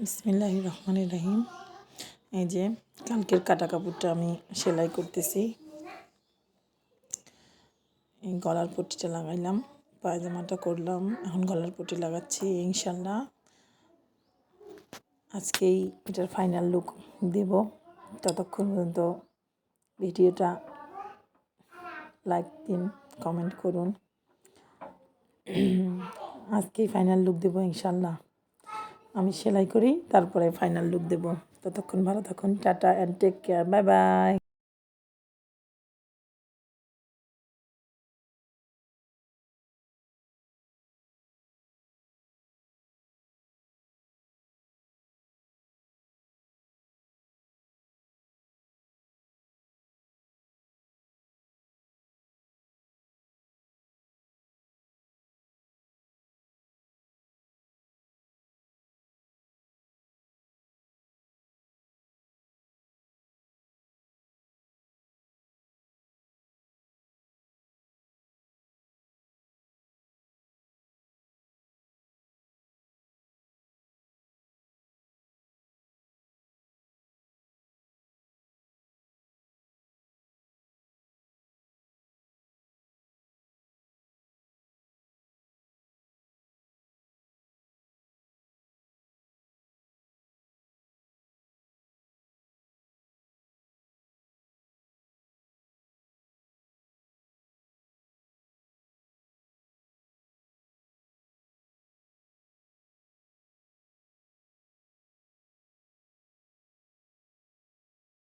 বিসমিল্লাহির রহমানির রহিম। এই যে কালকের কাটা কাপড়টা আমি সেলাই করতেছি। এই গলার পট্টিটা লাগাইলাম, পায়জামাটা করলাম, এখন গলার পট্টি লাগাচ্ছি। ইনশাল্লাহ আজকেই এটার ফাইনাল লুক দেব। ততক্ষণ পর্যন্ত ভিডিওটা লাইক দিন, কমেন্ট করুন। আজকেই ফাইনাল লুক দেবো ইনশাল্লাহ। আমি সেলাই করি, তারপরে ফাইনাল লুক দেব। ততক্ষণ ভালো থাকুন। Tata and take care. Bye by.